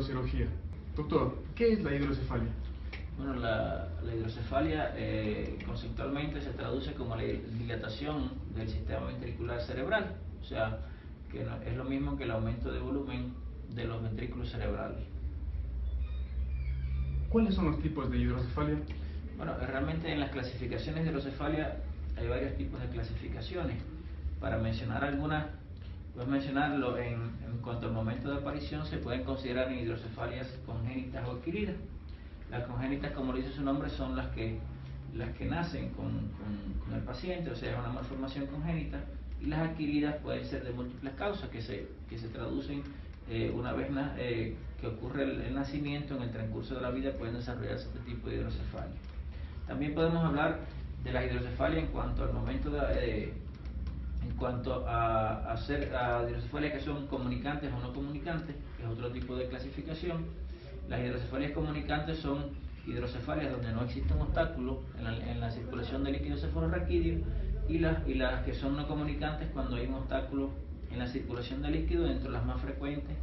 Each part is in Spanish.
neurocirugía. Doctor, ¿qué es la hidrocefalia? Bueno, la hidrocefalia conceptualmente se traduce como la dilatación del sistema ventricular cerebral, o sea, que es lo mismo que el aumento de volumen de los ventrículos cerebrales. ¿Cuáles son los tipos de hidrocefalia? Bueno, realmente en las clasificaciones de hidrocefalia hay varios tipos de clasificaciones. Para mencionar algunas, puedes mencionarlo en cuanto al momento de aparición, se pueden considerar en hidrocefalias congénitas o adquiridas. Las congénitas, como lo dice su nombre, son las que nacen con el paciente, o sea, es una malformación congénita, y las adquiridas pueden ser de múltiples causas que se traducen una vez que ocurre el nacimiento. En el transcurso de la vida pueden desarrollarse este tipo de hidrocefalia. También podemos hablar de la hidrocefalia en cuanto al momento en cuanto a hidrocefalias que son comunicantes o no comunicantes, que es otro tipo de clasificación. Las hidrocefalias comunicantes son hidrocefalias donde no existe un obstáculo en la circulación del líquido cefalorraquídeo, y las que son no comunicantes cuando hay un obstáculo en la circulación del líquido. Dentro de las más frecuentes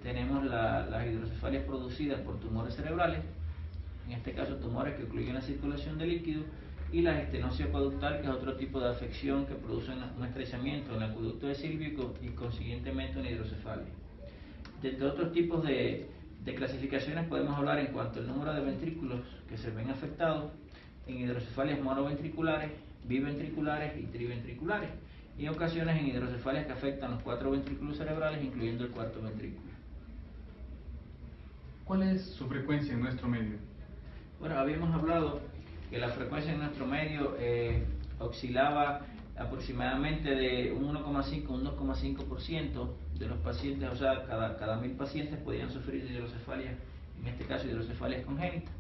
tenemos las hidrocefalias producidas por tumores cerebrales, en este caso tumores que ocluyen la circulación del líquido, y la estenosis acueductal, que es otro tipo de afección que produce un estrechamiento en el acueducto de Silvio y consiguientemente una hidrocefalia. De otros tipos de clasificaciones podemos hablar en cuanto al número de ventrículos que se ven afectados en hidrocefalias monoventriculares, biventriculares y triventriculares, y en ocasiones en hidrocefalias que afectan los 4 ventrículos cerebrales, incluyendo el cuarto ventrículo. ¿Cuál es su frecuencia en nuestro medio? Bueno, habíamos hablado que la frecuencia en nuestro medio oscilaba aproximadamente de un 1,5 a un 2,5% de los pacientes, o sea, cada 1000 pacientes podían sufrir de hidrocefalia, en este caso hidrocefalias congénitas,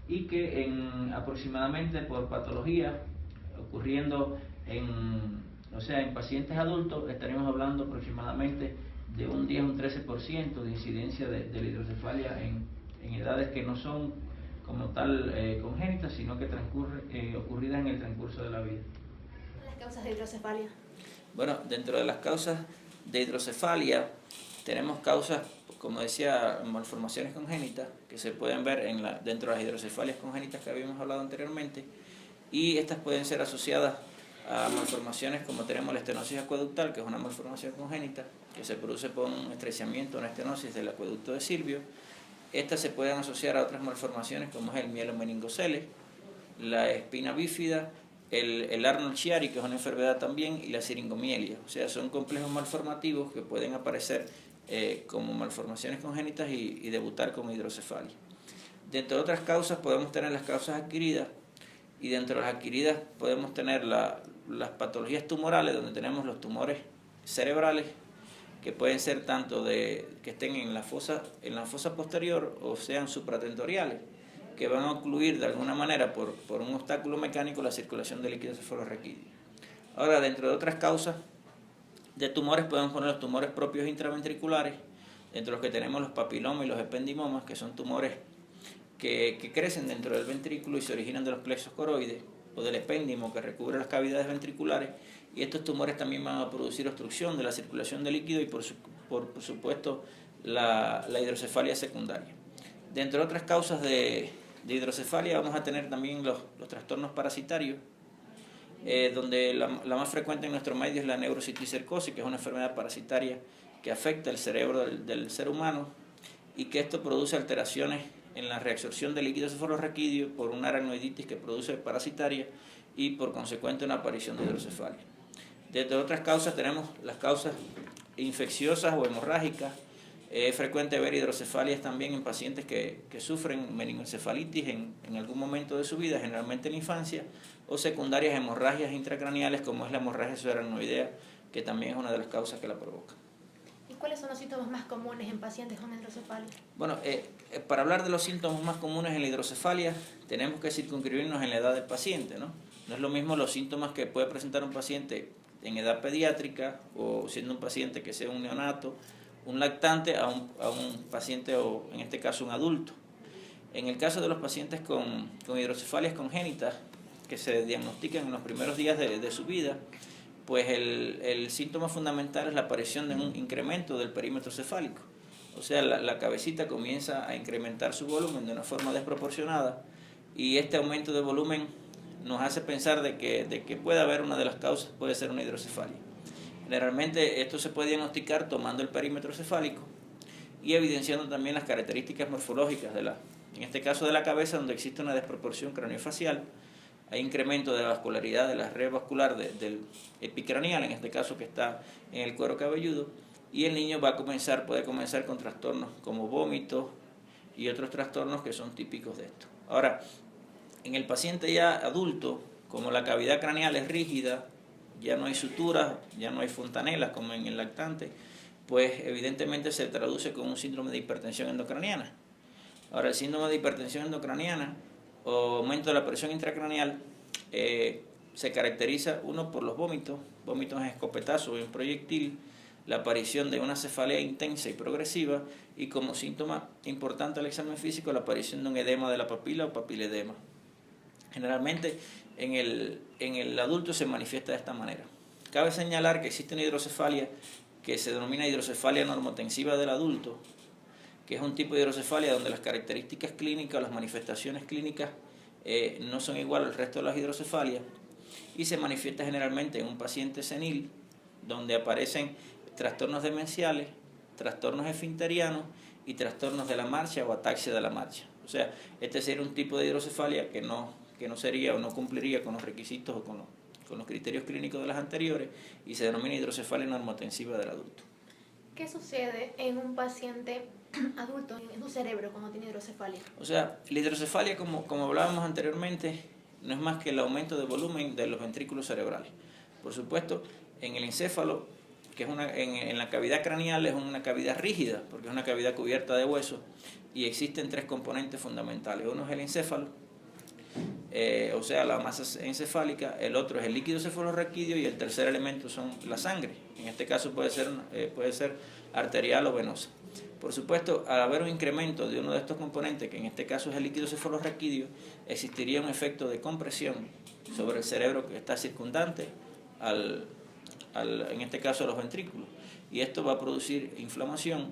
y que aproximadamente por patología, ocurriendo en pacientes adultos, estaríamos hablando aproximadamente de un 10 a un 13% de incidencia de la hidrocefalia en edades que no son como tal congénitas, sino que ocurridas en el transcurso de la vida. Las causas de hidrocefalia. Bueno, dentro de las causas de hidrocefalia tenemos causas, como decía, malformaciones congénitas que se pueden ver dentro de las hidrocefalias congénitas que habíamos hablado anteriormente, y estas pueden ser asociadas a malformaciones como tenemos la estenosis acueductal, que es una malformación congénita que se produce por un estrechamiento, una estenosis del acueducto de Silvio. Estas se pueden asociar a otras malformaciones como es el mielomeningocele, la espina bífida, el Arnold-Chiari, que es una enfermedad también, y la siringomielia. O sea, son complejos malformativos que pueden aparecer como malformaciones congénitas y debutar como hidrocefalia. Dentro de otras causas podemos tener las causas adquiridas, y dentro de las adquiridas podemos tener las patologías tumorales, donde tenemos los tumores cerebrales, que pueden ser tanto que estén en la fosa posterior o sean supratentoriales, que van a ocluir de alguna manera por un obstáculo mecánico la circulación del líquido cefalorraquídeo. Ahora, dentro de otras causas de tumores podemos poner los tumores propios intraventriculares, entre los que tenemos los papilomas y los ependimomas, que son tumores que crecen dentro del ventrículo y se originan de los plexos coroides o del epéndimo que recubre las cavidades ventriculares, y estos tumores también van a producir obstrucción de la circulación de líquido y por supuesto la hidrocefalia secundaria. Dentro de otras causas de hidrocefalia vamos a tener también los trastornos parasitarios, donde la más frecuente en nuestro medio es la neurocisticercosis, que es una enfermedad parasitaria que afecta el cerebro del ser humano, y que esto produce alteraciones en la reabsorción del líquido cefalorraquídeo por una aracnoiditis que produce parasitaria y por consecuente una aparición de hidrocefalia. Dentro de otras causas tenemos las causas infecciosas o hemorrágicas. Es frecuente ver hidrocefalias también en pacientes que sufren meningoencefalitis en algún momento de su vida, generalmente en la infancia, o secundarias hemorragias intracraneales como es la hemorragia subaracnoidea, que también es una de las causas que la provoca. ¿Y cuáles son los síntomas más comunes en pacientes con hidrocefalia? Bueno, para hablar de los síntomas más comunes en la hidrocefalia, tenemos que circunscribirnos en la edad del paciente, ¿no? No es lo mismo los síntomas que puede presentar un paciente en edad pediátrica, o siendo un paciente que sea un neonato, un lactante, a un paciente, o en este caso un adulto. En el caso de los pacientes con hidrocefalias congénitas que se diagnostican en los primeros días de su vida, pues el síntoma fundamental es la aparición de un incremento del perímetro cefálico. O sea, la cabecita comienza a incrementar su volumen de una forma desproporcionada y este aumento de volumen nos hace pensar de que puede haber una de las causas, puede ser una hidrocefalia. Generalmente esto se puede diagnosticar tomando el perímetro cefálico y evidenciando también las características morfológicas en este caso de la cabeza, donde existe una desproporción craniofacial. Hay incremento de la vascularidad de la red vascular del epicraneal, en este caso que está en el cuero cabelludo, y el niño puede comenzar con trastornos como vómitos y otros trastornos que son típicos de esto. Ahora, en el paciente ya adulto, como la cavidad craneal es rígida, ya no hay suturas, ya no hay fontanelas como en el lactante, pues evidentemente se traduce con un síndrome de hipertensión endocraniana. Ahora, el síndrome de hipertensión endocraniana o aumento de la presión intracraneal se caracteriza, uno, por los vómitos en escopetazo o en proyectil, la aparición de una cefalea intensa y progresiva, y como síntoma importante del examen físico, la aparición de un edema de la papila o papiledema. Generalmente en el adulto se manifiesta de esta manera. Cabe señalar que existe una hidrocefalia que se denomina hidrocefalia normotensiva del adulto, que es un tipo de hidrocefalia donde las características clínicas o las manifestaciones clínicas no son iguales al resto de las hidrocefalias, y se manifiesta generalmente en un paciente senil, donde aparecen trastornos demenciales, trastornos esfinterianos y trastornos de la marcha o ataxia de la marcha. O sea, este sería un tipo de hidrocefalia que no sería o no cumpliría con los requisitos o con los criterios clínicos de las anteriores, y se denomina hidrocefalia normotensiva del adulto. ¿Qué sucede en un paciente adulto en su cerebro cuando tiene hidrocefalia? O sea, la hidrocefalia, como hablábamos anteriormente, no es más que el aumento de volumen de los ventrículos cerebrales. Por supuesto, en el encéfalo, que es en la cavidad craneal, es una cavidad rígida, porque es una cavidad cubierta de hueso, y existen tres componentes fundamentales. Uno es el encéfalo, o sea, la masa encefálica; el otro es el líquido cefalorraquídeo, y el tercer elemento son la sangre. En este caso puede ser arterial o venosa. Por supuesto, al haber un incremento de uno de estos componentes, que en este caso es el líquido cefalorraquídeo, existiría un efecto de compresión sobre el cerebro que está circundante en este caso a los ventrículos, y esto va a producir inflamación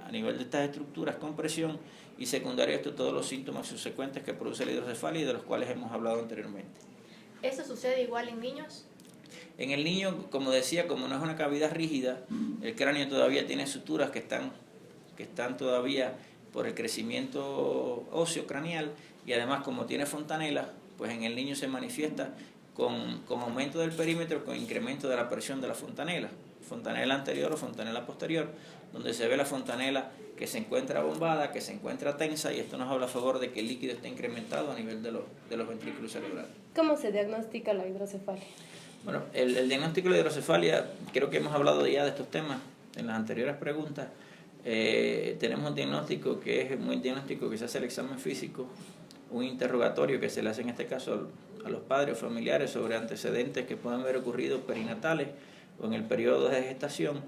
a nivel de estas estructuras, compresión, y secundario a esto todos los síntomas subsecuentes que produce la hidrocefalia y de los cuales hemos hablado anteriormente. ¿Eso sucede igual en niños? En el niño, como decía, como no es una cavidad rígida, el cráneo todavía tiene suturas que están todavía por el crecimiento óseo craneal, y además como tiene fontanela, pues en el niño se manifiesta con aumento del perímetro, con incremento de la presión de la fontanela anterior o fontanela posterior, donde se ve la fontanela que se encuentra bombada, que se encuentra tensa, y esto nos habla a favor de que el líquido está incrementado a nivel de los ventrículos cerebrales. ¿Cómo se diagnostica la hidrocefalia? Bueno, el diagnóstico de la hidrocefalia, creo que hemos hablado ya de estos temas en las anteriores preguntas. Tenemos un diagnóstico que es un diagnóstico que se hace el examen físico, un interrogatorio que se le hace en este caso a los padres o familiares sobre antecedentes que puedan haber ocurrido perinatales o en el periodo de gestación,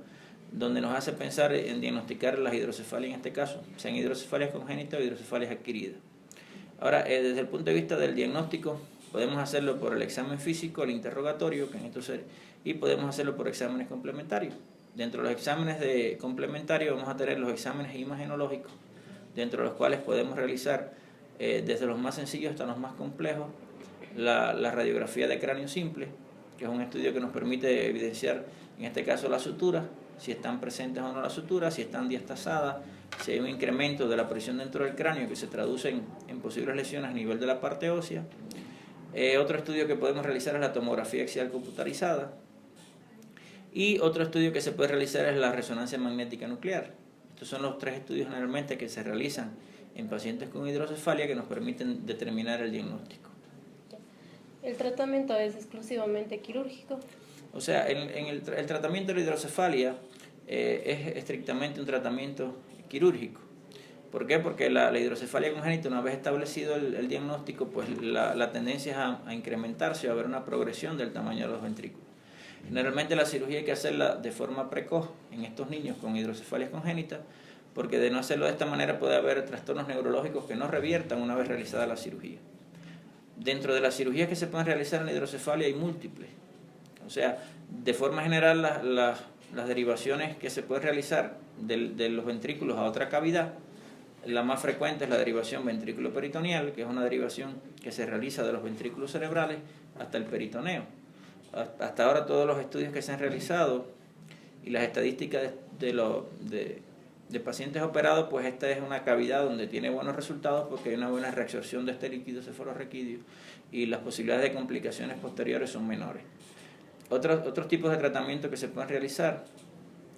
donde nos hace pensar en diagnosticar las hidrocefalias en este caso, sean hidrocefalias congénitas o hidrocefalias adquiridas. Ahora, desde el punto de vista del diagnóstico, podemos hacerlo por el examen físico, el interrogatorio, y podemos hacerlo por exámenes complementarios. Dentro de los exámenes complementarios vamos a tener los exámenes imagenológicos, dentro de los cuales podemos realizar desde los más sencillos hasta los más complejos la radiografía de cráneo simple, que es un estudio que nos permite evidenciar, en este caso, las suturas, si están presentes o no las suturas, si están diastasadas, si hay un incremento de la presión dentro del cráneo que se traduce en posibles lesiones a nivel de la parte ósea. Otro estudio que podemos realizar es la tomografía axial computarizada, y otro estudio que se puede realizar es la resonancia magnética nuclear. Estos son los tres estudios generalmente que se realizan en pacientes con hidrocefalia que nos permiten determinar el diagnóstico. ¿El tratamiento es exclusivamente quirúrgico? O sea, el tratamiento de la hidrocefalia es estrictamente un tratamiento quirúrgico. ¿Por qué? Porque la hidrocefalia congénita, una vez establecido el diagnóstico, pues la tendencia es a incrementarse, a haber una progresión del tamaño de los ventrículos. Generalmente la cirugía hay que hacerla de forma precoz en estos niños con hidrocefalias congénitas, porque de no hacerlo de esta manera puede haber trastornos neurológicos que no reviertan una vez realizada la cirugía. Dentro de las cirugías que se pueden realizar en la hidrocefalia hay múltiples. O sea, de forma general las derivaciones que se pueden realizar de los ventrículos a otra cavidad, la más frecuente es la derivación ventrículo-peritoneal, que es una derivación que se realiza de los ventrículos cerebrales hasta el peritoneo. Hasta ahora todos los estudios que se han realizado y las estadísticas de pacientes operados, pues esta es una cavidad donde tiene buenos resultados porque hay una buena reabsorción de este líquido cefalorraquídeo y las posibilidades de complicaciones posteriores son menores. Otros tipos de tratamiento que se pueden realizar,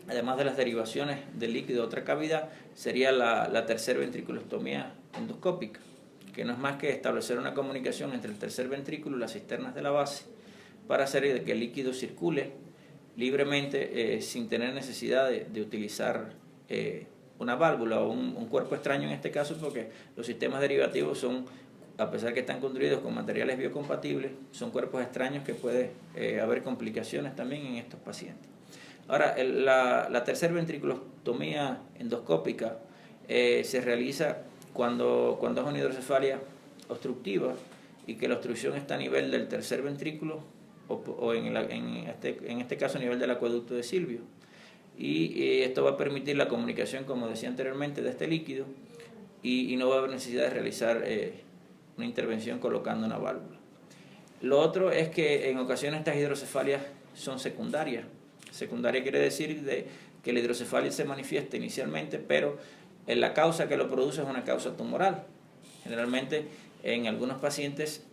además de las derivaciones del líquido a otra cavidad, sería la tercer ventriculostomía endoscópica, que no es más que establecer una comunicación entre el tercer ventrículo y las cisternas de la base para hacer que el líquido circule libremente sin tener necesidad de utilizar una válvula o un cuerpo extraño en este caso, porque los sistemas derivativos son, a pesar que están construidos con materiales biocompatibles, son cuerpos extraños que puede haber complicaciones también en estos pacientes. Ahora, la tercer ventriculostomía endoscópica se realiza cuando es una hidrocefalia obstructiva y que la obstrucción está a nivel del tercer ventrículo o en este caso a nivel del acueducto de Silvio. Y esto va a permitir la comunicación, como decía anteriormente, de este líquido y no va a haber necesidad de realizar una intervención colocando una válvula. Lo otro es que en ocasiones estas hidrocefalias son secundarias. Secundaria quiere decir que la hidrocefalia se manifiesta inicialmente, pero la causa que lo produce es una causa tumoral. Generalmente en algunos pacientes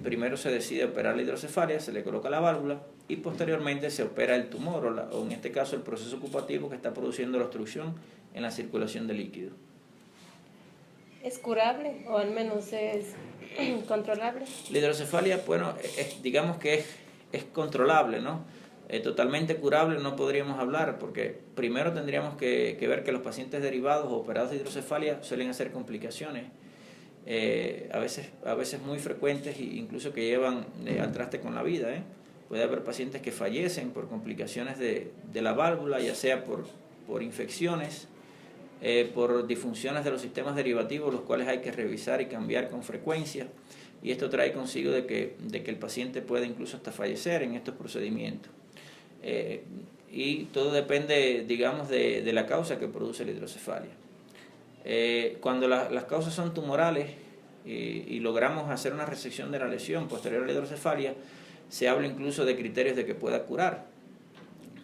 primero se decide operar la hidrocefalia, se le coloca la válvula y posteriormente se opera el tumor o en este caso el proceso ocupativo que está produciendo la obstrucción en la circulación de líquido. ¿Es curable o al menos es controlable? La hidrocefalia, bueno, digamos que es controlable, ¿no? Totalmente curable no podríamos hablar porque primero tendríamos que ver que los pacientes derivados o operados de hidrocefalia suelen hacer complicaciones, a veces muy frecuentes e incluso que llevan al traste con la vida. Puede haber pacientes que fallecen por complicaciones de la válvula, ya sea por infecciones, por disfunciones de los sistemas derivativos, los cuales hay que revisar y cambiar con frecuencia, y esto trae consigo de que el paciente puede incluso hasta fallecer en estos procedimientos. Y todo depende, digamos, de la causa que produce la hidrocefalia. Cuando las causas son tumorales y logramos hacer una resección de la lesión posterior a la hidrocefalia, se habla incluso de criterios de que pueda curar,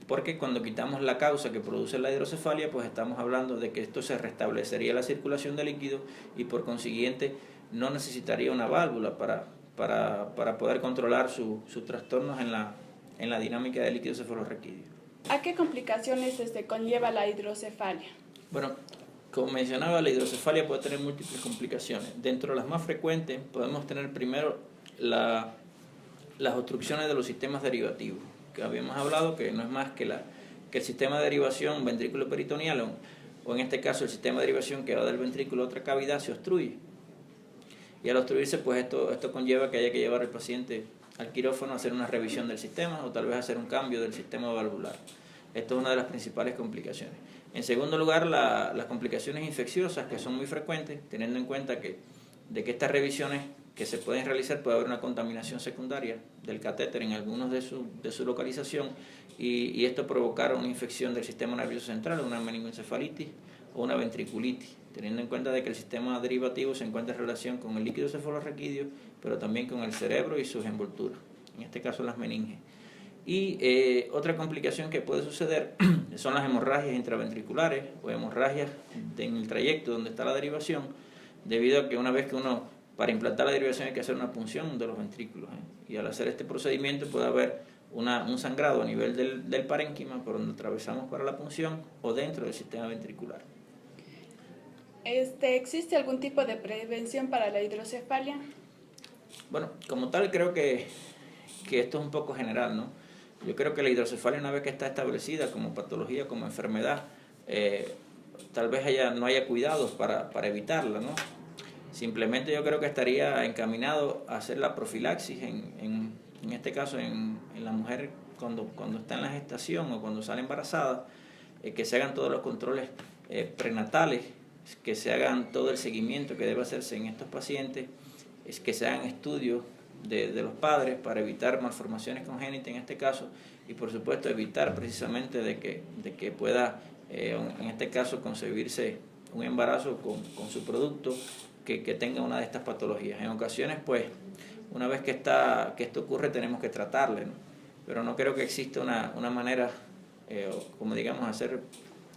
porque cuando quitamos la causa que produce la hidrocefalia, pues estamos hablando de que esto se restablecería la circulación de líquido y por consiguiente no necesitaría una válvula para poder controlar sus trastornos en la dinámica del líquido cefalorraquídeo. ¿A qué complicaciones conlleva la hidrocefalia? Bueno, como mencionaba, la hidrocefalia puede tener múltiples complicaciones. Dentro de las más frecuentes podemos tener primero las obstrucciones de los sistemas derivativos, que habíamos hablado que no es más que el sistema de derivación ventrículo peritoneal o en este caso el sistema de derivación que va del ventrículo a otra cavidad se obstruye. Y al obstruirse, pues esto conlleva que haya que llevar al paciente al quirófano a hacer una revisión del sistema o tal vez hacer un cambio del sistema valvular. Esto es una de las principales complicaciones. En segundo lugar, las complicaciones infecciosas, que son muy frecuentes, teniendo en cuenta que estas revisiones que se pueden realizar puede haber una contaminación secundaria del catéter en algunos de su localización y esto provocar una infección del sistema nervioso central, una meningoencefalitis o una ventriculitis, teniendo en cuenta de que el sistema derivativo se encuentra en relación con el líquido cefalorraquídeo, pero también con el cerebro y sus envolturas, en este caso las meninges. Y otra complicación que puede suceder son las hemorragias intraventriculares o hemorragias en el trayecto donde está la derivación, debido a que una vez que para implantar la derivación hay que hacer una punción de los ventrículos, y al hacer este procedimiento puede haber un sangrado a nivel del parénquima por donde atravesamos para la punción o dentro del sistema ventricular. ¿Existe algún tipo de prevención para la hidrocefalia? Bueno, como tal creo que esto es un poco general, ¿no? Yo creo que la hidrocefalia, una vez que está establecida como patología, como enfermedad, tal vez no haya cuidados para evitarla, ¿no? Simplemente yo creo que estaría encaminado a hacer la profilaxis, en este caso en la mujer cuando está en la gestación o cuando sale embarazada, que se hagan todos los controles prenatales, que se hagan todo el seguimiento que debe hacerse en estos pacientes, que se hagan estudios de los padres para evitar malformaciones congénitas en este caso y por supuesto evitar precisamente de que pueda en este caso concebirse un embarazo con su producto que tenga una de estas patologías. En ocasiones pues una vez que esto ocurre tenemos que tratarle, ¿no? Pero no creo que exista una manera como digamos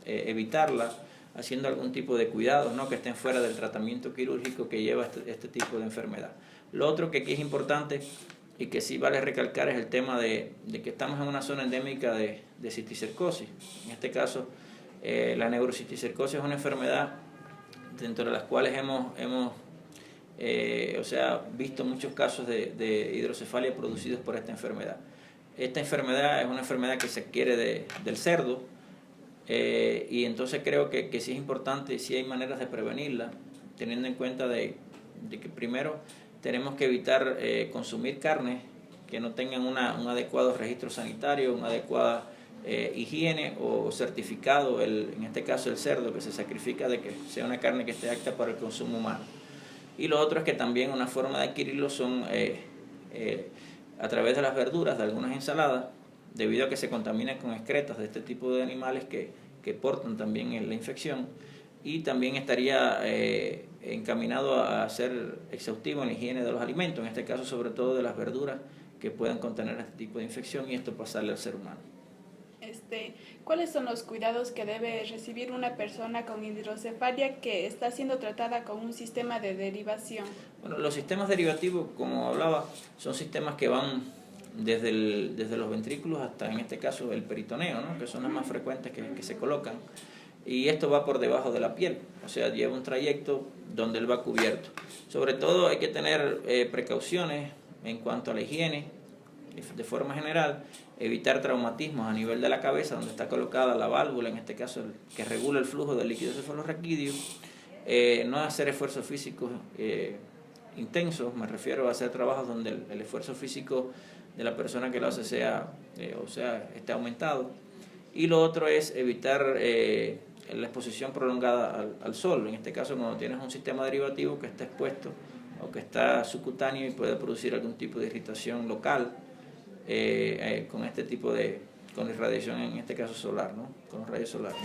evitarla haciendo algún tipo de cuidados, ¿no? Que estén fuera del tratamiento quirúrgico que lleva este tipo de enfermedad. Lo otro que aquí es importante y que sí vale recalcar es el tema de que estamos en una zona endémica de cisticercosis. En este caso, la neurocisticercosis es una enfermedad dentro de las cuales hemos visto muchos casos de hidrocefalia producidos por esta enfermedad. Esta enfermedad es una enfermedad que se adquiere del cerdo y entonces creo que sí es importante, sí hay maneras de prevenirla, teniendo en cuenta de que primero tenemos que evitar consumir carnes que no tengan un adecuado registro sanitario, una adecuada higiene o certificado, en este caso el cerdo que se sacrifica, de que sea una carne que esté apta para el consumo humano. Y lo otro es que también una forma de adquirirlo son a través de las verduras de algunas ensaladas, debido a que se contaminan con excretas de este tipo de animales que portan también la infección, y también estaría encaminado a ser exhaustivo en la higiene de los alimentos, en este caso sobre todo de las verduras que puedan contener este tipo de infección y esto pasarle al ser humano. ¿Cuáles son los cuidados que debe recibir una persona con hidrocefalia que está siendo tratada con un sistema de derivación? Bueno, los sistemas derivativos, como hablaba, son sistemas que van desde los ventrículos hasta, en este caso, el peritoneo, ¿no? Que son las más frecuentes que se colocan. Y esto va por debajo de la piel, o sea, lleva un trayecto donde él va cubierto. Sobre todo hay que tener precauciones en cuanto a la higiene, de forma general, evitar traumatismos a nivel de la cabeza, donde está colocada la válvula, en este caso, que regula el flujo del líquido cefalorraquídeo, no hacer esfuerzos físicos intensos, me refiero a hacer trabajos donde el esfuerzo físico de la persona que lo hace esté aumentado. Y lo otro es evitar la exposición prolongada al sol, en este caso cuando tienes un sistema derivativo que está expuesto o que está subcutáneo y puede producir algún tipo de irritación local con este tipo con irradiación, en este caso solar, ¿no? Con los rayos solares.